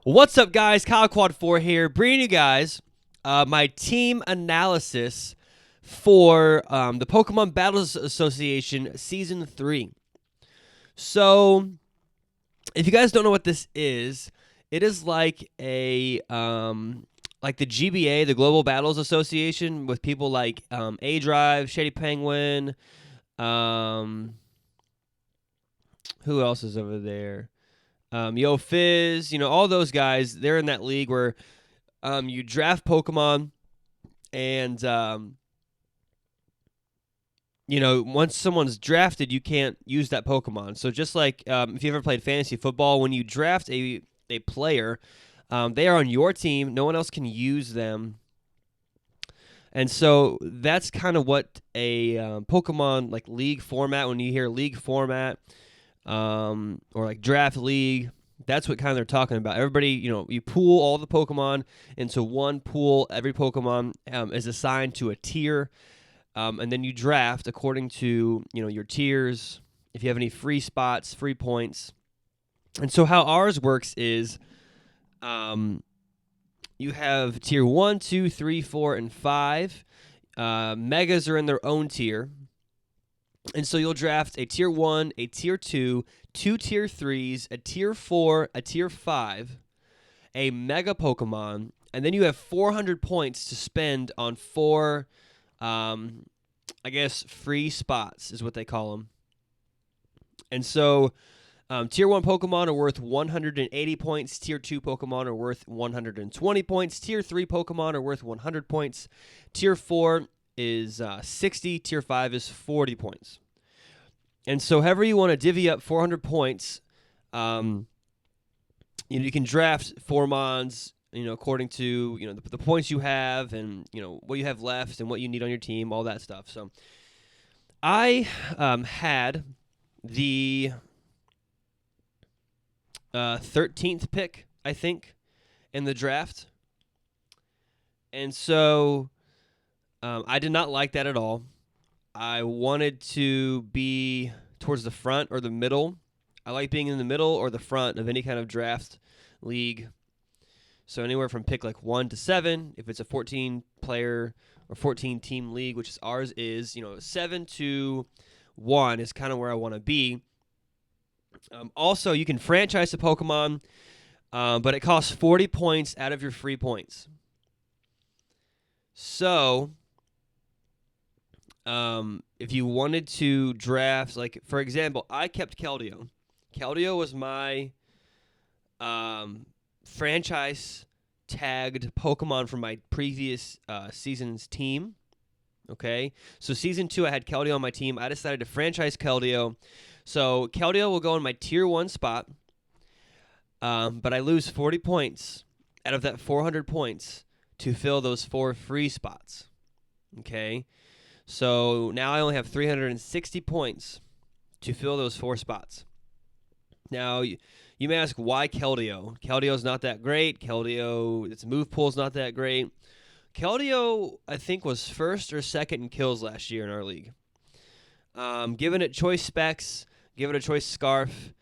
What's up, guys? Kyle Quad 4 here, bringing you guys my team analysis for the Pokemon Battles Association Season 3. So, if you guys don't know what this is, it is like a like the GBA, the Global Battles Association, with people like A-Drive, Shady Penguin, who else is over there? Yo Fizz, all those guys, they're in that league where you draft Pokemon and, once someone's drafted, you can't use that Pokemon. So just like if you ever played fantasy football, when you draft a player, they are on your team. No one else can use them. And so that's kind of what a Pokemon like league format, when you hear league format, or like draft league, that's what kind of they're talking about. Everybody, you pool all the Pokemon into one pool. Every Pokemon is assigned to a tier, and then you draft according to your tiers. If you have any free spots, free points, and so how ours works is, you have tier 1, 2, 3, 4, and 5. Megas are in their own tier. And so you'll draft a tier 1, a tier 2, 2 tier 3s, a tier 4, a tier 5, a mega Pokemon, and then you have 400 points to spend on 4, free spots is what they call them. And so tier 1 Pokemon are worth 180 points, tier 2 Pokemon are worth 120 points, tier 3 Pokemon are worth 100 points, tier 4 is 60, tier 5 is 40 points. And so however you want to divvy up 400 points, you can draft Formons, according to, the points you have and, what you have left and what you need on your team, all that stuff. So I had the 13th pick, I think, in the draft. And so I did not like that at all. I wanted to be towards the front or the middle. I like being in the middle or the front of any kind of draft league. So anywhere from pick like 1 to 7, if it's a 14-player or 14-team league, which is ours is, 7 to 1 is kind of where I want to be. Also, you can franchise a Pokemon, but it costs 40 points out of your free points. So if you wanted to draft, like, for example, I kept Keldeo. Keldeo was my franchise tagged Pokemon from my previous season's team. Okay, so season 2, I had Keldeo on my team. I decided to franchise Keldeo. So Keldeo will go in my tier 1 spot, but I lose 40 points out of that 400 points to fill those 4 free spots. Okay, so now I only have 360 points to fill those 4 spots. Now, you may ask, why Keldeo? Keldeo's not that great. Keldeo, its move pool's not that great. Keldeo, I think, was first or second in kills last year in our league. Given it choice specs, given it a choice scarf,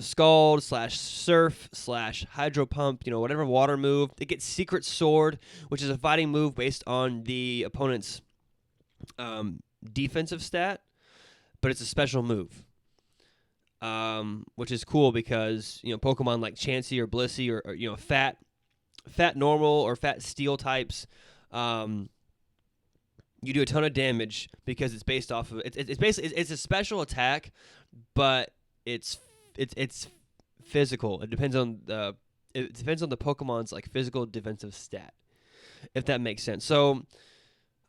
Scald / Surf / Hydro Pump, whatever water move. It gets Secret Sword, which is a fighting move based on the opponent's defensive stat, but it's a special move, which is cool because, Pokemon like Chansey or Blissey or Fat Normal or Fat Steel types, you do a ton of damage because it's based off of it's basically it's a special attack, but it's physical. It depends on the Pokemon's like physical defensive stat, if that makes sense. So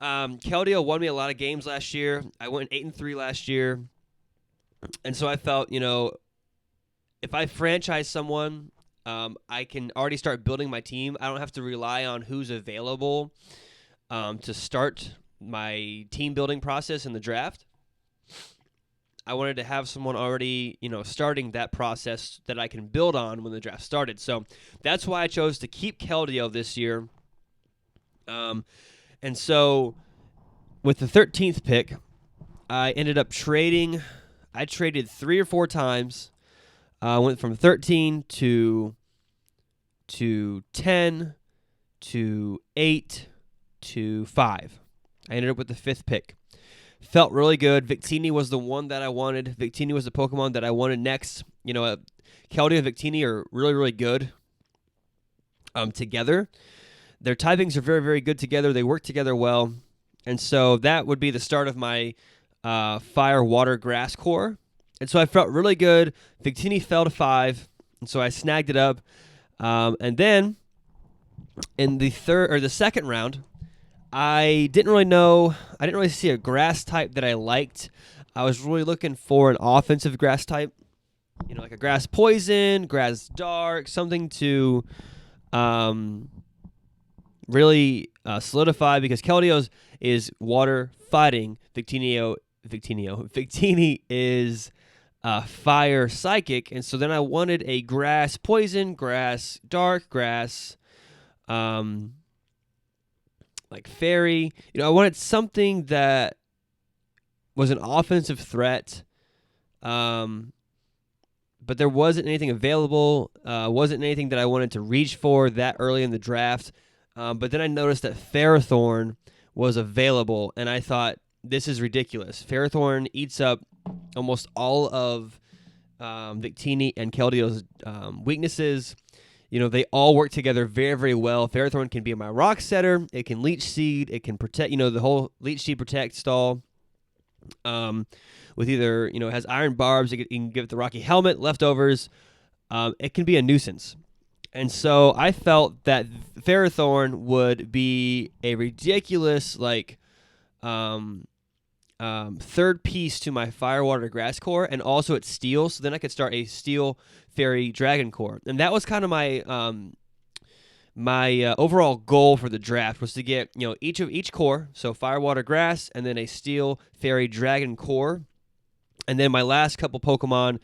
Keldeo won me a lot of games last year. I went 8-3 last year, and so I felt, if I franchise someone, I can already start building my team. I don't have to rely on who's available to start my team building process in the draft. I wanted to have someone already, starting that process that I can build on when the draft started. So that's why I chose to keep Keldeo this year. And so with the 13th pick, I ended up trading. I traded 3 or 4 times Went from 13 to 10 to 8 to 5. I ended up with the 5th pick. Felt really good. Victini was the one that I wanted. Victini was the Pokemon that I wanted next. Keldeo and Victini are really, really good together. Their typings are very, very good together. They work together well. And so that would be the start of my Fire, Water, Grass core. And so I felt really good. Victini fell to 5, and so I snagged it up. And then in the second round, I didn't really see a grass type that I liked. I was really looking for an offensive grass type, like a grass poison, grass dark, something to really solidify, because Keldeo's is water fighting. Victini is fire psychic, and so then I wanted a grass poison, grass dark, grass like fairy. I wanted something that was an offensive threat, but there wasn't anything available. Wasn't anything that I wanted to reach for that early in the draft. But then I noticed that Ferrothorn was available, and I thought, this is ridiculous. Ferrothorn eats up almost all of Victini and Keldeo's weaknesses. They all work together very, very well. Ferrothorn can be my rock setter. It can leech seed. It can protect, the whole leech seed protect stall. With either, it has iron barbs. You can give it the rocky helmet, leftovers. It can be a nuisance. And so I felt that Ferrothorn would be a ridiculous, third piece to my Fire, Water, Grass core, and also it's Steel, so then I could start a Steel, Fairy, Dragon core. And that was kind of my overall goal for the draft, was to get each core, so Fire, Water, Grass, and then a Steel, Fairy, Dragon core. And then my last couple Pokemon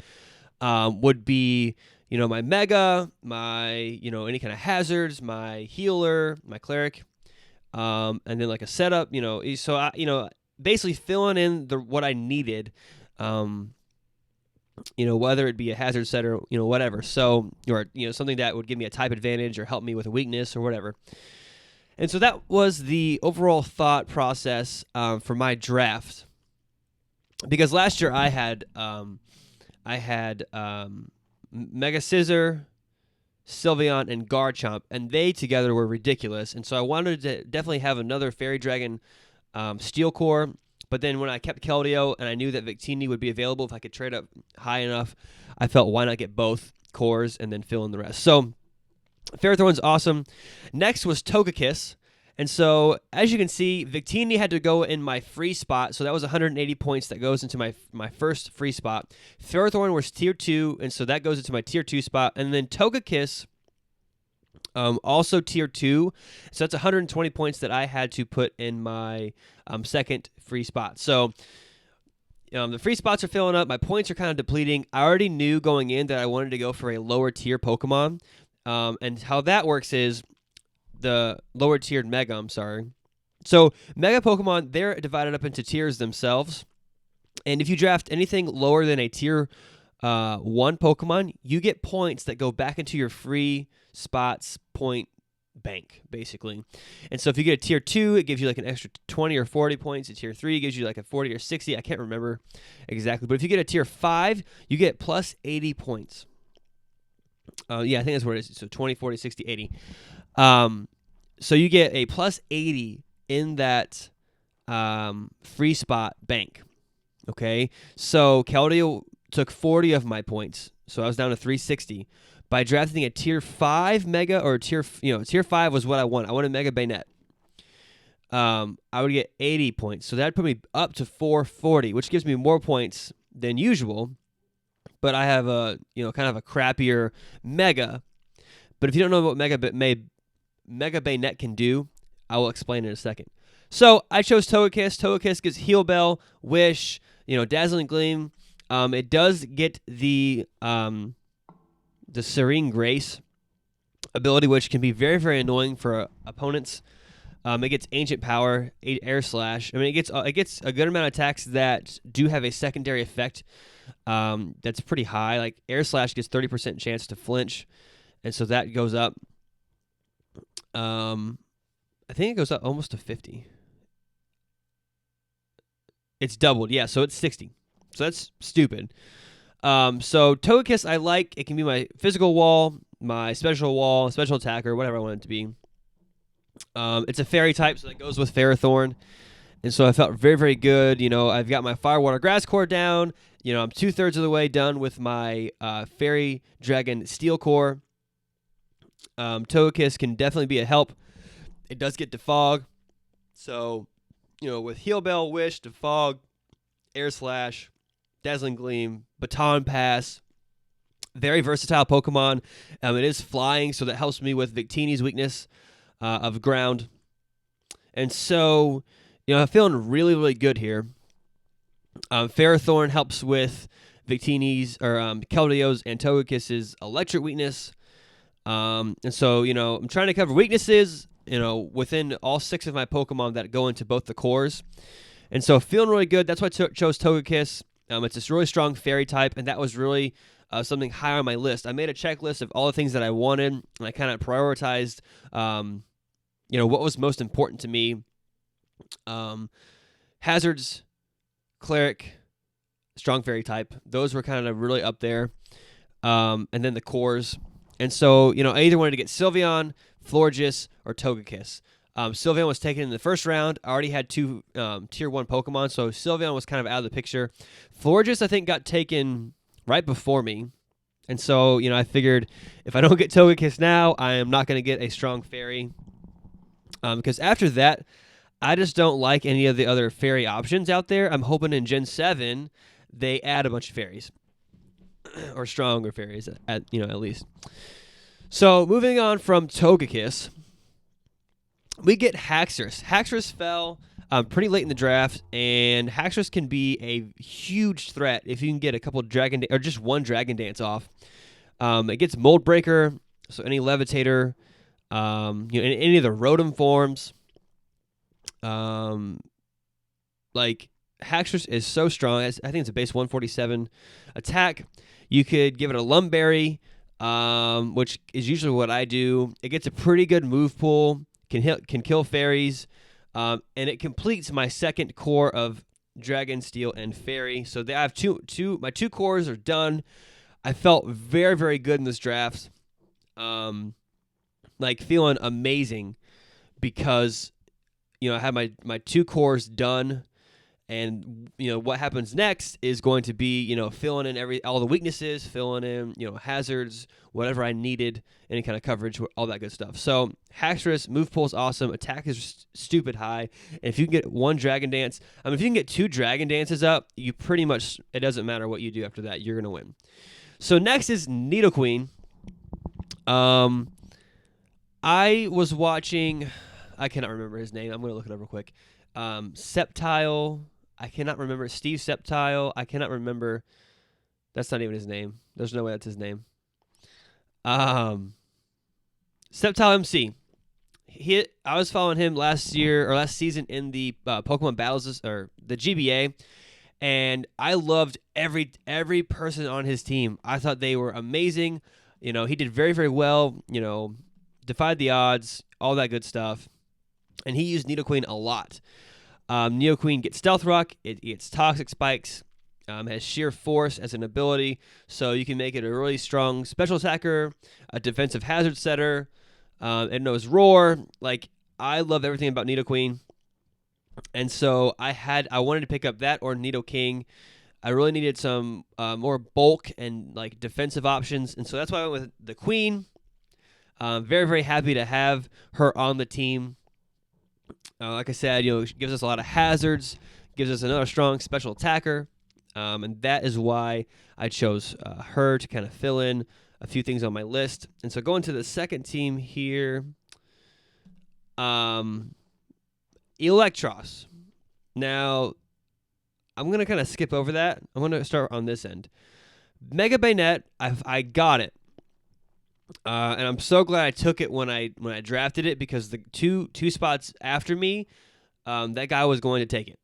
would be my Mega, my any kind of hazards, my Healer, my Cleric, and then like a setup. So I basically filling in what I needed, whether it be a hazard setter, whatever. So, or, something that would give me a type advantage or help me with a weakness or whatever. And so that was the overall thought process for my draft. Because last year I had Mega Scizor, Sylveon, and Garchomp, and they together were ridiculous. And so I wanted to definitely have another Fairy Dragon Steel core, but then when I kept Keldeo and I knew that Victini would be available if I could trade up high enough, I felt, why not get both cores and then fill in the rest. So Ferrothorn's awesome. Next was Togekiss. And so, as you can see, Victini had to go in my free spot, so that was 180 points that goes into my first free spot. Ferrothorn was Tier 2, and so that goes into my Tier 2 spot. And then Togekiss, also Tier 2, so that's 120 points that I had to put in my second free spot. So, the free spots are filling up. My points are kind of depleting. I already knew going in that I wanted to go for a lower tier Pokemon, and how that works is the lower tiered Mega, So Mega Pokemon, they're divided up into tiers themselves. And if you draft anything lower than a tier 1 Pokemon, you get points that go back into your free spots point bank, basically. And so if you get a tier 2, it gives you like an extra 20 or 40 points. A tier 3 gives you like a 40 or 60. I can't remember exactly. But if you get a tier 5, you get plus 80 points. Yeah, I think that's what it is. So 20, 40, 60, 80. So you get a plus 80 in that free spot bank. Okay, so Keldeo took 40 of my points, so I was down to 360. By drafting a tier 5 Mega, or tier 5 was what I wanted. I wanted Mega Bayonet. I would get 80 points, so that put me up to 440, which gives me more points than usual. But I have a kind of a crappier Mega. But if you don't know what Mega Bayonet can do, I will explain in a second. So I chose Togekiss. Togekiss gets Heal Bell, Wish, Dazzling Gleam. It does get the Serene Grace ability, which can be very, very annoying for opponents. It gets Ancient Power, Air Slash. I mean, it gets a good amount of attacks that do have a secondary effect that's pretty high. Like Air Slash gets 30% chance to flinch, and so that goes up. I think it goes up almost to 50. It's doubled, yeah, so it's 60. So that's stupid. So Togekiss I like. It can be my physical wall, my special attacker, whatever I want it to be. It's a fairy type, so that goes with Ferrothorn. And so I felt very, very good. I've got my Fire, Water, Grass core down. I'm 2/3 of the way done with my Fairy Dragon Steel core. Togekiss can definitely be a help. It does get Defog. So, with Heal Bell, Wish, Defog, Air Slash, Dazzling Gleam, Baton Pass, very versatile Pokemon. It is flying, so that helps me with Victini's weakness of ground. And so, I'm feeling really, really good here. Ferrothorn helps with Victini's or Keldeo's and Togekiss's electric weakness. And so, I'm trying to cover weaknesses, within all 6 of my Pokemon that go into both the cores. And so feeling really good. That's why I chose Togekiss. It's this really strong fairy type, and that was really something high on my list. I made a checklist of all the things that I wanted, and I kind of prioritized, what was most important to me. Hazards, Cleric, strong fairy type. Those were kind of really up there. And then the cores. And so, I either wanted to get Sylveon, Florges, or Togekiss. Sylveon was taken in the first round. I already had 2 Tier 1 Pokemon, so Sylveon was kind of out of the picture. Florges, I think, got taken right before me. And so, I figured if I don't get Togekiss now, I am not going to get a strong fairy. Because after that, I just don't like any of the other fairy options out there. I'm hoping in Gen 7, they add a bunch of fairies. Or stronger fairies, at least. So, moving on from Togekiss, we get Haxorus. Haxorus fell pretty late in the draft, and Haxorus can be a huge threat if you can get a couple or just one Dragon Dance off. It gets Mold Breaker, so any Levitator, any of the Rotom forms. Like Haxorus is so strong. I think it's a base 147 attack. You could give it a Lumberry, which is usually what I do. It gets a pretty good move pool, can kill fairies, and it completes my second core of Dragon, Steel, and Fairy. So I have my 2 cores are done. I felt very, very good in this draft. Feeling amazing because, I have my 2 cores done. And, what happens next is going to be, filling in all the weaknesses, filling in, hazards, whatever I needed, any kind of coverage, all that good stuff. So, Haxorus, move pool is awesome. Attack is stupid high. And if you can get 1 Dragon Dance, if you can get 2 Dragon Dances up, you pretty much, it doesn't matter what you do after that, you're going to win. So, next is Nidoqueen. I was watching, I cannot remember his name. I'm going to look it up real quick. Sceptile. I cannot remember. Steve Sceptile. I cannot remember. That's not even his name. There's no way that's his name. Sceptile MC. I was following him last season in the Pokemon Battles or the GBA, and I loved every person on his team. I thought they were amazing. He did very, very well. Defied the odds, all that good stuff. And he used Nidoqueen a lot. Nidoqueen gets Stealth Rock, it gets Toxic Spikes, has Sheer Force as an ability, so you can make it a really strong special attacker, a defensive hazard setter. It knows Roar. I love everything about Nidoqueen. And so I wanted to pick up that or Nidoking. I really needed some more bulk and defensive options, and so that's why I went with the Queen. Very, very happy to have her on the team. Like I said, she gives us a lot of hazards, gives us another strong special attacker, and that is why I chose her to kind of fill in a few things on my list. And so going to the second team here, Electros. Now, I'm going to kind of skip over that. I'm going to start on this end. Mega Bayonet, I got it. And I'm so glad I took it when I drafted it, because the two spots after me, that guy was going to take it.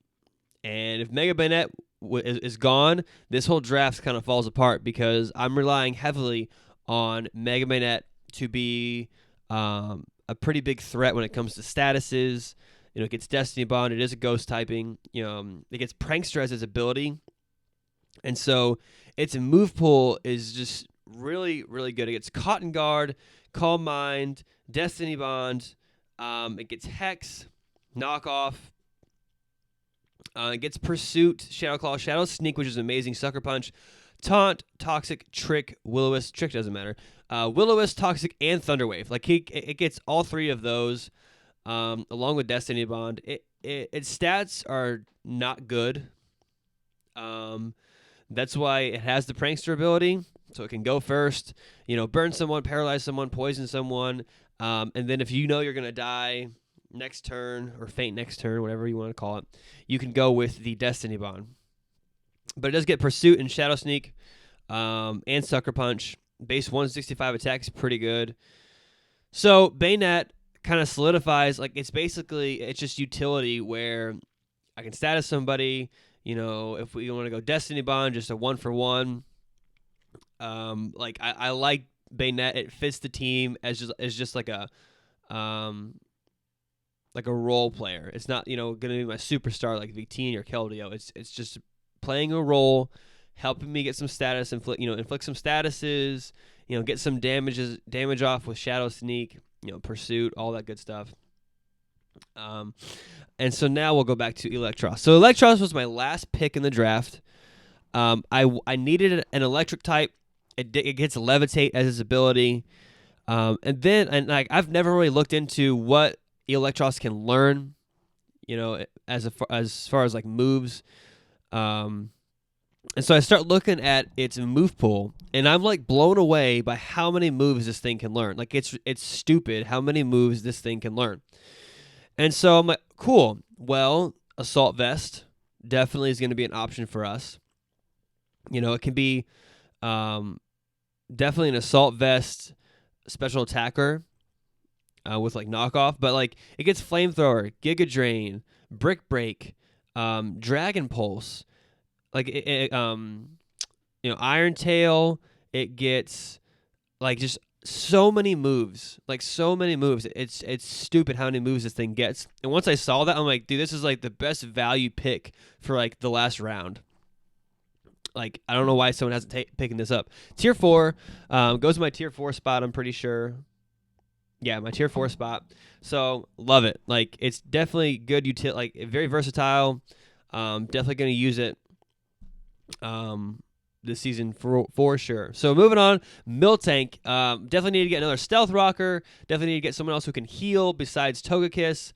And if Mega Bayonet is gone, this whole draft kind of falls apart, because I'm relying heavily on Mega Bayonet to be a pretty big threat when it comes to statuses. It gets Destiny Bond. It is a ghost typing. It gets Prankster as its ability. And so its move pool is just really, really good. It gets Cotton Guard, Calm Mind, Destiny Bond. It gets Hex, Knockoff. It gets Pursuit, Shadow Claw, Shadow Sneak, which is amazing, Sucker Punch, Taunt, Toxic, Trick, Will-O-Wisp. Trick doesn't matter. Will-O-Wisp, Toxic, and Thunderwave. Like, it gets all three of those, along with Destiny Bond. Its stats are not good. That's why it has the Prankster ability, so it can go first, burn someone, paralyze someone, poison someone, and then if you're going to die next turn, or faint next turn, whatever you want to call it, you can go with the Destiny Bond. But it does get Pursuit and Shadow Sneak, and Sucker Punch. Base 165 attack is pretty good. So Bayonet kind of solidifies, like, it's just utility where I can status somebody. If we want to go Destiny Bond, just a 1-for-1. I like Bayonet. It fits the team as just like a role player. It's not going to be my superstar like Victini or Keldeo. It's just playing a role, helping me get some status, inflict some statuses, get some damage off with Shadow Sneak, Pursuit, all that good stuff. And so now we'll go back to Electra. So Electros was my last pick in the draft. I needed an electric type. It gets Levitate as its ability. I've never really looked into what Electros can learn, as far as like moves. And so I start looking at its move pool, and I'm like blown away by how many moves this thing can learn. Like, it's stupid how many moves this thing can learn. And so I'm like, cool. Well, Assault Vest definitely is going to be an option for us. It can be definitely an Assault Vest special attacker with like knockoff, but like it gets Flamethrower, Giga Drain, Brick Break, Dragon Pulse, like Iron Tail. It gets like just so many moves. It's stupid how many moves this thing gets. And once I saw that, I'm like, dude, this is like the best value pick for like the last round. Like, I don't know why someone hasn't picking this up. Tier 4 goes to my Tier 4 spot, I'm pretty sure. Yeah, my Tier 4 spot. So, love it. Like, it's definitely good utility, like very versatile. Definitely going to use it this season for sure. So moving on, Miltank. Definitely need to get another Stealth Rocker. Definitely need to get someone else who can heal besides Togekiss.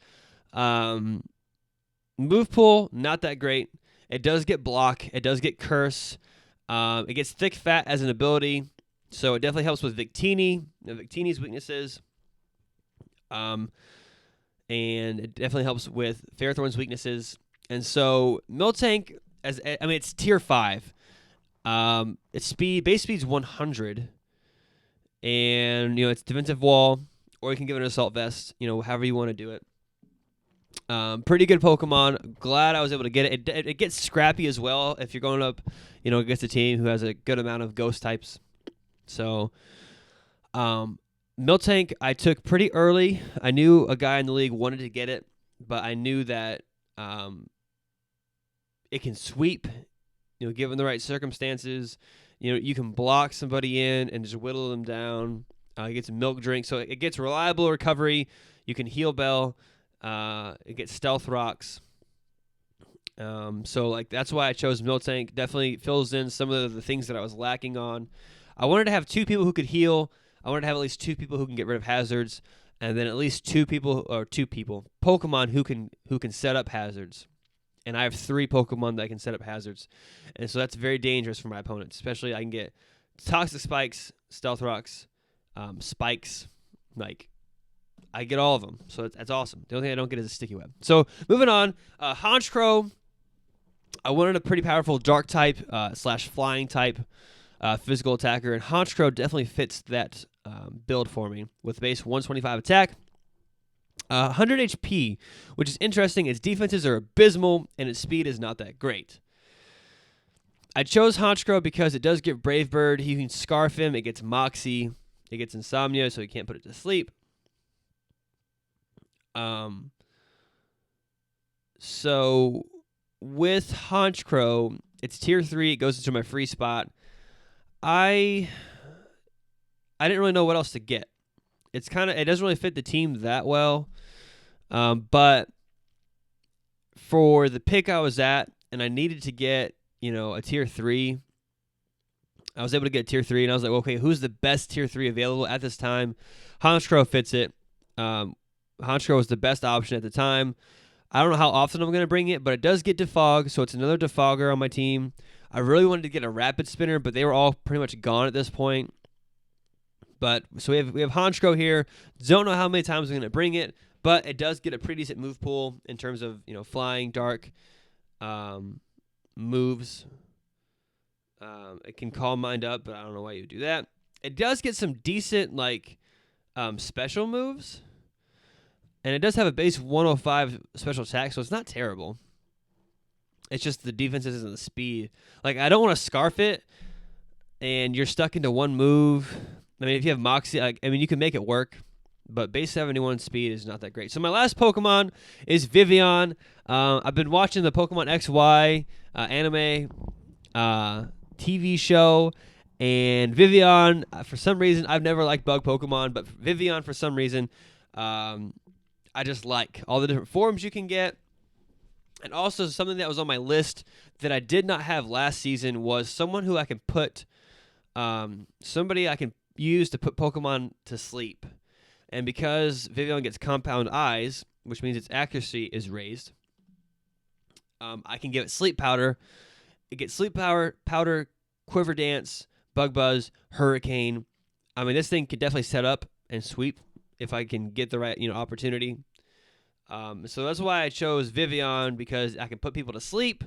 Move pool, not that great. It does get Block. It does get Curse. It gets Thick Fat as an ability. So it definitely helps with Victini's weaknesses. And it definitely helps with Ferrothorn's weaknesses. And so Miltank, it's Tier 5. Its base speed's 100, and it's defensive wall, or you can give it an Assault Vest, however you want to do it. Pretty good Pokemon. Glad I was able to get it. It gets scrappy as well if you're going up, against a team who has a good amount of ghost types. So, Miltank I took pretty early. I knew a guy in the league wanted to get it, but I knew that it can sweep. Given the right circumstances, you can block somebody in and just whittle them down. It gets a Milk Drink, so it gets reliable recovery. You can heal Bell. It gets Stealth Rocks. So that's why I chose Miltank. Definitely fills in some of the things that I was lacking on. I wanted to have 2 people who could heal. I wanted to have at least 2 people who can get rid of hazards, and then at least 2 Pokemon who can set up hazards. And I have 3 Pokemon that can set up hazards. And so that's very dangerous for my opponents. Especially I can get Toxic Spikes, Stealth Rocks, Spikes. Like, I get all of them. So that's awesome. The only thing I don't get is a Sticky Web. So moving on. Honchkrow. I wanted a pretty powerful Dark type / flying type physical attacker. And Honchkrow definitely fits that build for me with base 125 attack. 100 HP, which is interesting. Its defenses are abysmal, and its speed is not that great. I chose Haunch because it does give Brave Bird. You can Scarf him. It gets Moxie. It gets Insomnia, so he can't put it to sleep. So with Haunch, it's tier 3. It goes into my free spot. I didn't really know what else to get. It doesn't really fit the team that well. But for the pick I was at, and I needed to get, a tier 3, I was able to get a tier 3, and I was like, okay, who's the best tier 3 available at this time? Haunch fits it. Haunch was the best option at the time. I don't know how often I'm going to bring it, but it does get Defog, so it's another Defogger on my team. I really wanted to get a Rapid Spinner, but they were all pretty much gone at this point. But so we have Haunch here. Don't know how many times I'm going to bring it, but it does get a pretty decent move pool in terms of flying, dark moves. It can Calm Mind up, but I don't know why you would do that. It does get some decent special moves, and it does have a base 105 special attack, so it's not terrible. It's just the defenses and the speed. I don't want to Scarf it, and you're stuck into one move. I mean, if you have Moxie, you can make it work, but base 71 speed is not that great. So my last Pokemon is Vivian. I've been watching the Pokemon XY anime TV show, and Vivian, for some reason, I've never liked bug Pokemon, but Vivian, for some reason, I just like all the different forms you can get. And also something that was on my list that I did not have last season was someone who I can put, somebody I can use to put Pokemon to sleep. And because Vivian gets Compound Eyes, which means its accuracy is raised, I can give it Sleep Powder. It gets Sleep Powder, Quiver Dance, Bug Buzz, Hurricane. I mean, this thing could definitely set up and sweep if I can get the right opportunity. So that's why I chose Vivian, because I can put people to sleep,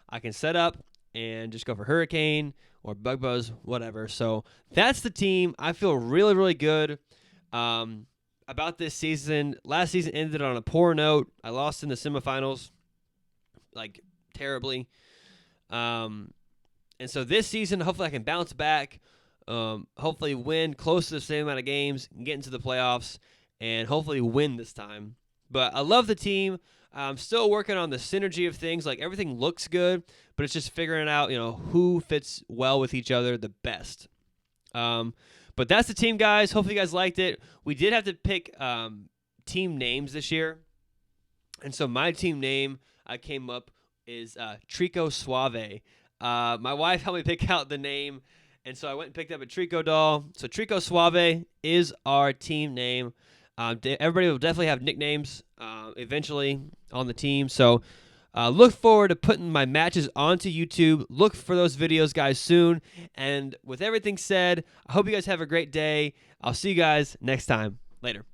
I can set up and just go for Hurricane or Bug Buzz, whatever. So that's the team. I feel really, really good about this season. Last season ended on a poor note. I lost in the semifinals, terribly. And so this season, hopefully I can bounce back, hopefully win close to the same amount of games, get into the playoffs, and hopefully win this time. But I love the team. I'm still working on the synergy of things. Everything looks good, but it's just figuring out, who fits well with each other the best. But that's the team, guys. Hopefully you guys liked it. We did have to pick team names this year. And so my team name I came up is Trico Suave. My wife helped me pick out the name, and so I went and picked up a Trico doll. So Trico Suave is our team name. Everybody will definitely have nicknames eventually on the team. So look forward to putting my matches onto YouTube. Look for those videos, guys, soon. And with everything said, I hope you guys have a great day. I'll see you guys next time. Later.